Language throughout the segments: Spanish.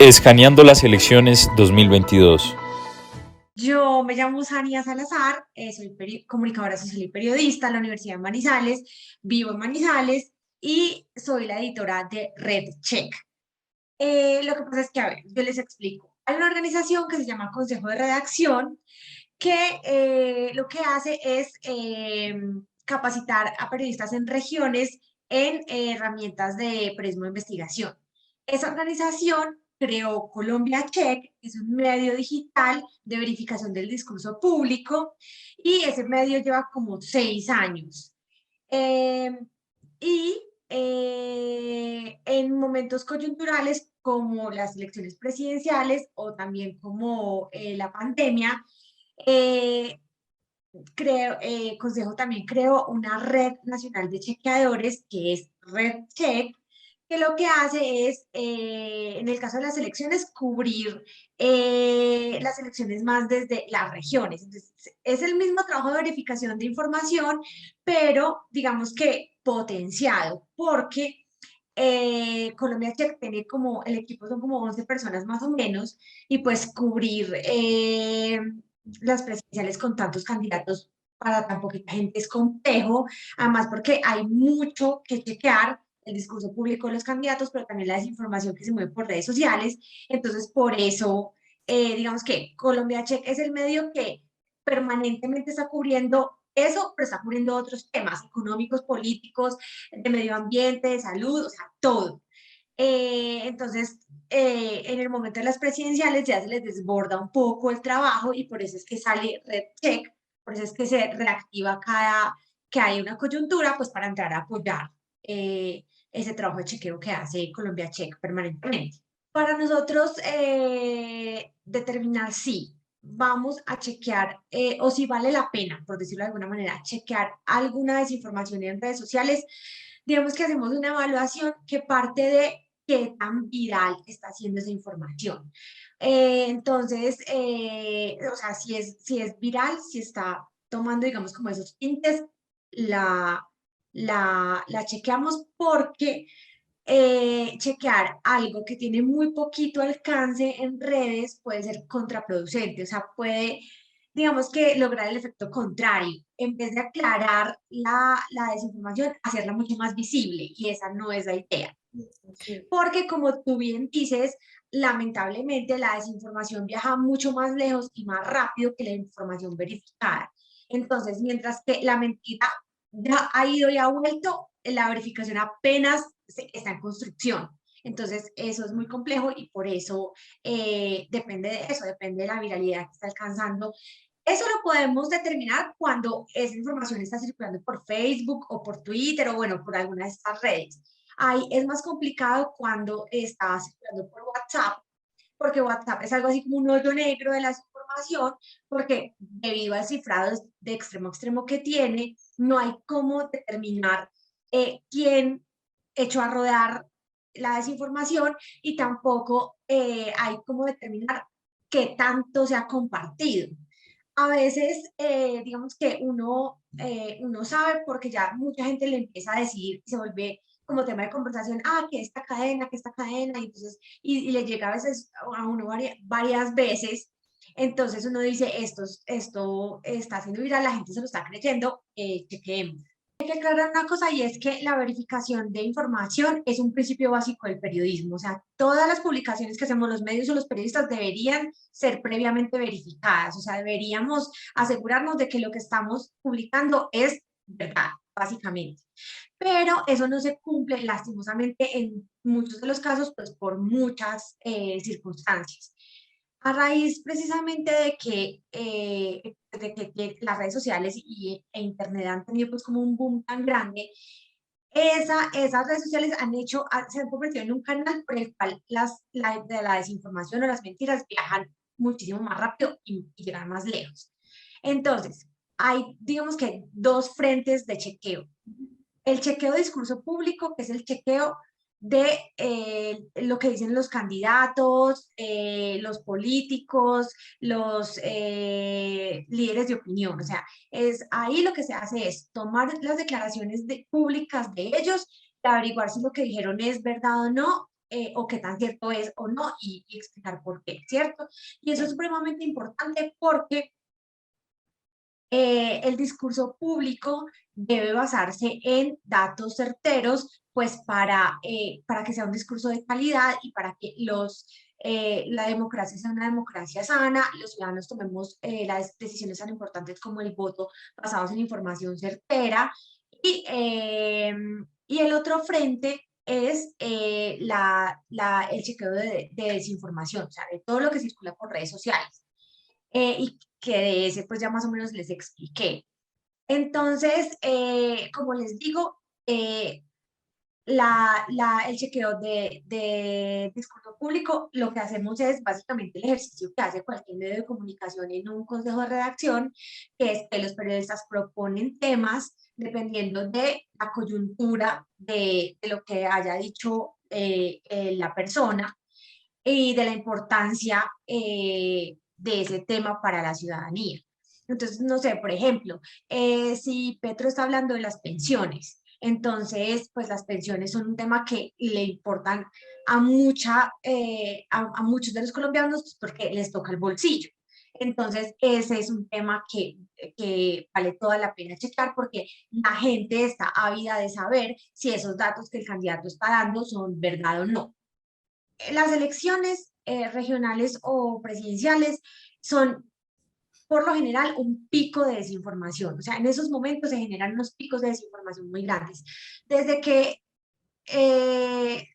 Escaneando las elecciones 2022. Yo me llamo Sania Salazar, soy comunicadora social y periodista en la Universidad de Manizales, vivo en Manizales y soy la editora de Red Check. Lo que pasa es que, a ver, yo les explico. Hay una organización que se llama Consejo de Redacción que lo que hace es capacitar a periodistas en regiones en herramientas de periodismo de investigación. Esa organización creó Colombia Check, que es un medio digital de verificación del discurso público, y ese medio lleva como 6 años. Eh, y en momentos coyunturales como las elecciones presidenciales o también como la pandemia, eh, Consejo también creó una red nacional de chequeadores que es Red Check, que lo que hace es, en el caso de las elecciones, cubrir las elecciones más desde las regiones. Entonces, es el mismo trabajo de verificación de información, pero digamos que potenciado, porque Colombia Check tiene como, el equipo son como 11 personas más o menos, y pues cubrir las presidenciales con tantos candidatos para tan poquita gente es complejo, además porque hay mucho que chequear, el discurso público de los candidatos, pero también la desinformación que se mueve por redes sociales. Entonces, por eso, digamos que Colombia Check es el medio que permanentemente está cubriendo eso, pero está cubriendo otros temas económicos, políticos, de medio ambiente, de salud, o sea, todo. Entonces, en el momento de las presidenciales ya se les desborda un poco el trabajo y por eso es que sale Red Check, por eso es que se reactiva cada que hay una coyuntura, pues para entrar a apoyar ese trabajo de chequeo que hace Colombia Check permanentemente. Para nosotros determinar si vamos a chequear o si vale la pena, por decirlo de alguna manera, chequear alguna desinformación en redes sociales, digamos que hacemos una evaluación que parte de qué tan viral está haciendo esa información. O sea, si es viral, si está tomando, digamos, como esos tintes, la, la chequeamos porque chequear algo que tiene muy poquito alcance en redes puede ser contraproducente, o sea, puede, digamos que lograr el efecto contrario, en vez de aclarar la desinformación, hacerla mucho más visible, y esa no es la idea. Sí. Porque como tú bien dices, lamentablemente la desinformación viaja mucho más lejos y más rápido que la información verificada. Entonces, mientras que la mentira ya ha ido y ha vuelto, la verificación apenas está en construcción. Entonces, eso es muy complejo y por eso depende de eso, depende de la viralidad que está alcanzando. Eso lo podemos determinar cuando esa información está circulando por Facebook o por Twitter o bueno, por alguna de estas redes. Ahí es más complicado cuando está circulando por WhatsApp, porque WhatsApp es algo así como un hoyo negro de la información, porque debido al cifrado de extremo a extremo que tiene, no hay cómo determinar quién echó a rodar la desinformación y tampoco hay cómo determinar qué tanto se ha compartido. A veces, digamos que uno sabe porque ya mucha gente le empieza a decir y se vuelve como tema de conversación, que esta cadena, y entonces, y le llega a veces a uno varias veces, entonces uno dice, esto está siendo viral, la gente se lo está creyendo, chequeemos. Hay que aclarar una cosa y es que la verificación de información es un principio básico del periodismo. O sea, todas las publicaciones que hacemos los medios o los periodistas deberían ser previamente verificadas. O sea, deberíamos asegurarnos de que lo que estamos publicando es verdad, básicamente. Pero eso no se cumple lastimosamente en muchos de los casos, pues por muchas circunstancias. A raíz precisamente de que las redes sociales e Internet han tenido pues como un boom tan grande, esas redes sociales se han convertido en un canal por el cual de la desinformación o las mentiras viajan muchísimo más rápido y llegan más lejos. Entonces, hay, digamos que, dos frentes de chequeo. El chequeo de discurso público, que es el chequeo de lo que dicen los candidatos, los políticos, los líderes de opinión. O sea, ahí lo que se hace es tomar las declaraciones públicas de ellos, averiguar si lo que dijeron es verdad o no, o qué tan cierto es o no, y explicar por qué, ¿cierto? Y eso es supremamente importante porque el discurso público debe basarse en datos certeros, pues para que sea un discurso de calidad y para que la democracia sea una democracia sana, los ciudadanos tomemos las decisiones tan importantes como el voto basados en información certera. Y, eh, y el otro frente es el chequeo de desinformación, o sea, de todo lo que circula por redes sociales. Y que de ese pues ya más o menos les expliqué. Entonces, como les digo, el chequeo de discurso público, lo que hacemos es básicamente el ejercicio que hace cualquier medio de comunicación en un consejo de redacción, que es que los periodistas proponen temas dependiendo de la coyuntura de lo que haya dicho la persona y de la importancia de ese tema para la ciudadanía. Entonces, no sé, por ejemplo, si Petro está hablando de las pensiones, entonces, pues las pensiones son un tema que le importan a muchos de los colombianos pues, porque les toca el bolsillo. Entonces, ese es un tema que vale toda la pena checar porque la gente está ávida de saber si esos datos que el candidato está dando son verdad o no. Las elecciones regionales o presidenciales son por lo general un pico de desinformación. O sea, en esos momentos se generan unos picos de desinformación muy grandes. Desde que eh,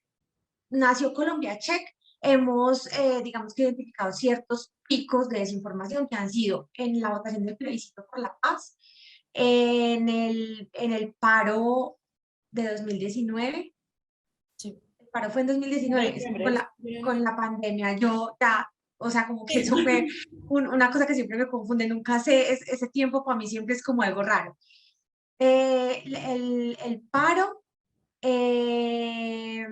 nació Colombia Check, hemos, digamos que identificado ciertos picos de desinformación que han sido en la votación del plebiscito por la paz, en el paro de 2019, Sí. paro fue en 2019, es que Noviembre, con la pandemia yo ya, o sea, como que eso fue una cosa que siempre me confunde, nunca sé, ese tiempo para mí siempre es como algo raro. El paro, eh,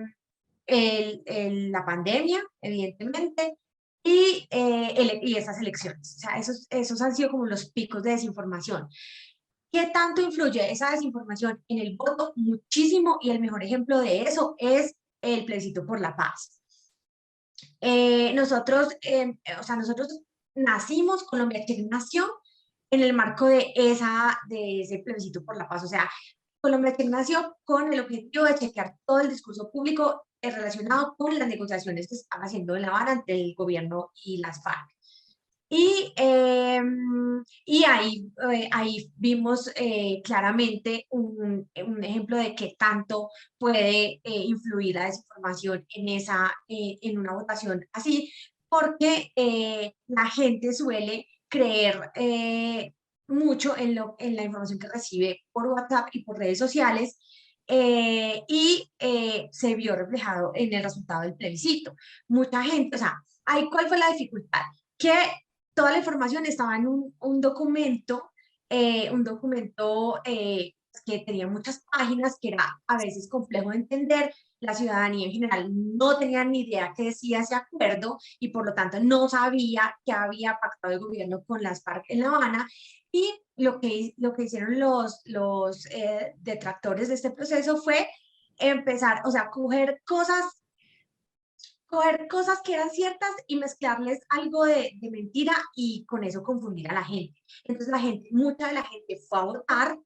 la pandemia, evidentemente, y esas elecciones. O sea, esos han sido como los picos de desinformación. ¿Qué tanto influye esa desinformación en el voto? Muchísimo, y el mejor ejemplo de eso es el plebiscito por la paz. O sea, nosotros nacimos, Colombia Check nació en el marco de ese plebiscito por la paz. O sea, Colombia Check nació con el objetivo de chequear todo el discurso público relacionado con las negociaciones que se están haciendo en La Habana entre el gobierno y las FARC. Y ahí vimos claramente un ejemplo de qué tanto puede influir la desinformación en una votación así, porque la gente suele creer mucho en la información que recibe por WhatsApp y por redes sociales, se vio reflejado en el resultado del plebiscito. Mucha gente, o sea, ¿cuál fue la dificultad? Que toda la información estaba en un documento que tenía muchas páginas, que era a veces complejo de entender. La ciudadanía en general no tenía ni idea qué decía ese acuerdo y por lo tanto no sabía qué había pactado el gobierno con las FARC en La Habana. Y lo que hicieron los detractores de este proceso fue empezar, o sea, coger cosas que eran ciertas y mezclarles algo de mentira y con eso confundir a la gente. Entonces mucha de la gente fue a votar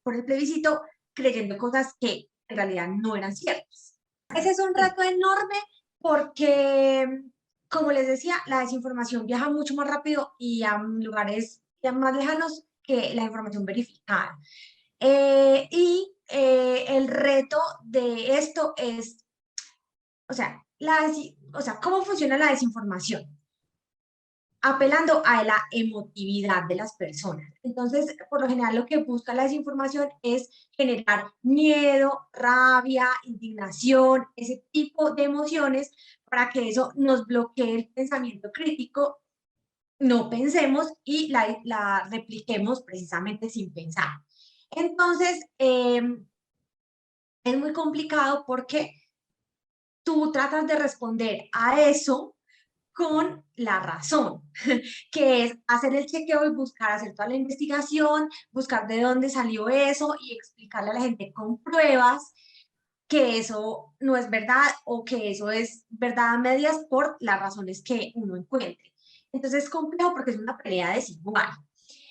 por el plebiscito creyendo cosas que en realidad no eran ciertas. Ese es un reto enorme porque, como les decía, la desinformación viaja mucho más rápido y a lugares ya más lejanos que la información verificada. El reto de esto es, o sea, ¿cómo funciona la desinformación? Apelando a la emotividad de las personas. Entonces, por lo general, lo que busca la desinformación es generar miedo, rabia, indignación, ese tipo de emociones para que eso nos bloquee el pensamiento crítico, no pensemos y la repliquemos precisamente sin pensar. Entonces, es muy complicado porque tú tratas de responder a eso con la razón, que es hacer el chequeo y buscar hacer toda la investigación, buscar de dónde salió eso y explicarle a la gente con pruebas que eso no es verdad o que eso es verdad a medias por las razones que uno encuentre. Entonces es complejo porque es una pelea desigual.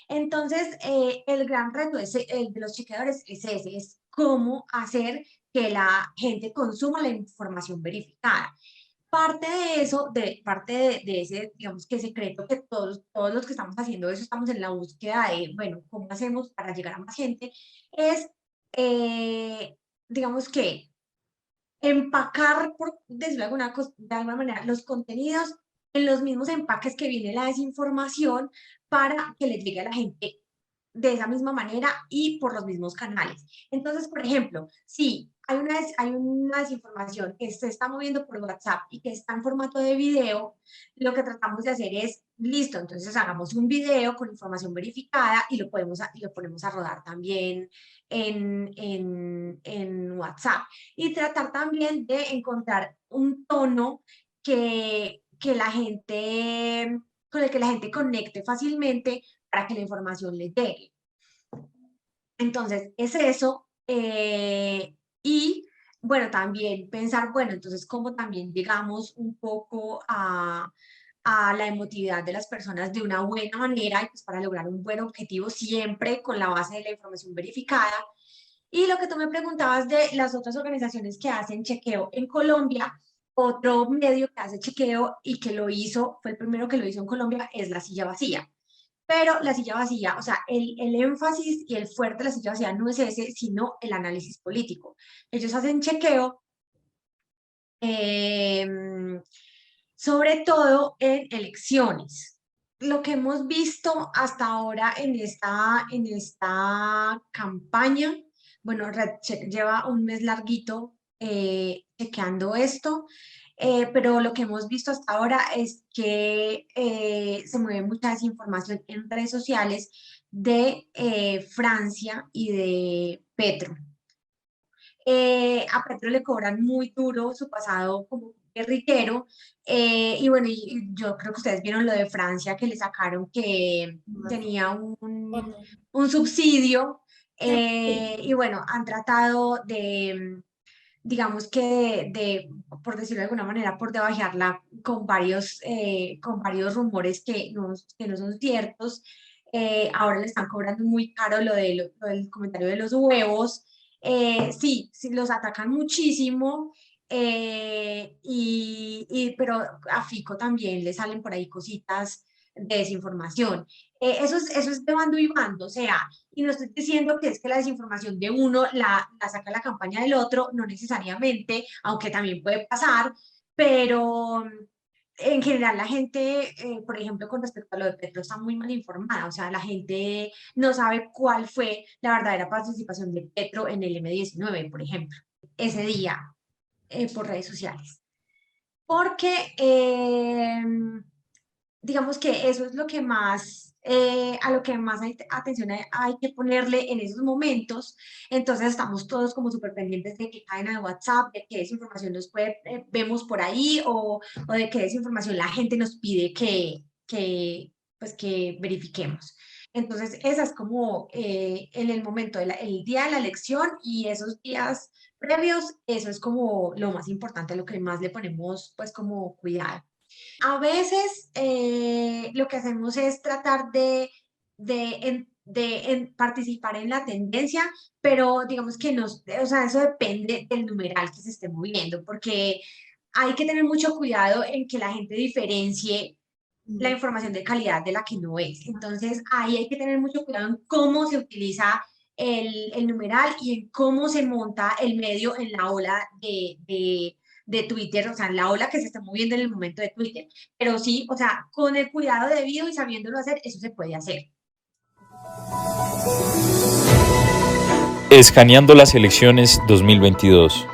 Entonces, el gran reto el de los chequeadores es ese, es cómo hacer que la gente consuma la información verificada. Parte de eso, parte de ese, digamos que secreto que todos los que estamos haciendo eso, estamos en la búsqueda de, bueno, ¿cómo hacemos para llegar a más gente? Es, digamos que empacar, por decirlo de alguna manera, los contenidos en los mismos empaques que viene la desinformación para que le llegue a la gente de esa misma manera y por los mismos canales. Entonces, por ejemplo, si hay una desinformación que se está moviendo por WhatsApp y que está en formato de video, lo que tratamos de hacer es, listo, entonces hagamos un video con información verificada y y lo ponemos a rodar también en WhatsApp. Y tratar también de encontrar un tono que la gente, con el que la gente conecte fácilmente para que la información le llegue. Entonces, es eso. Y bueno, también pensar, bueno, entonces, cómo también llegamos un poco a la emotividad de las personas de una buena manera y pues para lograr un buen objetivo siempre con la base de la información verificada. Y lo que tú me preguntabas de las otras organizaciones que hacen chequeo en Colombia, otro medio que hace chequeo y que lo hizo, fue el primero que lo hizo en Colombia, es La Silla Vacía. Pero la silla vacía, o sea, el énfasis y el fuerte de la silla vacía no es ese, sino el análisis político. Ellos hacen chequeo, eh, sobre todo en elecciones. Lo que hemos visto hasta ahora en esta campaña, bueno, RedCheck lleva un mes larguito chequeando esto, pero lo que hemos visto hasta ahora es que se mueve mucha desinformación en redes sociales de Francia y de Petro. A Petro le cobran muy duro su pasado como guerrillero, y bueno, y yo creo que ustedes vieron lo de Francia, que le sacaron que tenía un subsidio, y bueno, han tratado de, digamos que por decirlo de alguna manera, por debajearla con varios rumores que no son ciertos. Ahora le están cobrando muy caro lo del comentario de los huevos. Sí, sí, los atacan muchísimo, pero a Fico también le salen por ahí cositas de desinformación. Eso es de bando y bando, o sea, y no estoy diciendo que es que la desinformación de uno la saca la campaña del otro, no necesariamente, aunque también puede pasar, pero en general la gente, por ejemplo, con respecto a lo de Petro, está muy mal informada, o sea, la gente no sabe cuál fue la verdadera participación de Petro en el M19, por ejemplo, ese día por redes sociales. Porque digamos que eso es lo que más, a lo que más atención hay que ponerle en esos momentos. Entonces estamos todos como súper pendientes de qué cadena de WhatsApp, de qué desinformación nos vemos por ahí o de qué desinformación la gente nos pide pues, que verifiquemos. Entonces, esa es como en el momento, el día de la elección y esos días previos, eso es como lo más importante, lo que más le ponemos pues como cuidado. A veces lo que hacemos es tratar de participar en la tendencia, pero digamos que no, o sea, eso depende del numeral que se esté moviendo, porque hay que tener mucho cuidado en que la gente diferencie la información de calidad de la que no es. Entonces, ahí hay que tener mucho cuidado en cómo se utiliza el numeral y en cómo se monta el medio en la ola de Twitter, o sea, en la ola que se está moviendo en el momento de Twitter. Pero sí, o sea, con el cuidado debido y sabiéndolo hacer, eso se puede hacer. Escaneando las elecciones 2022.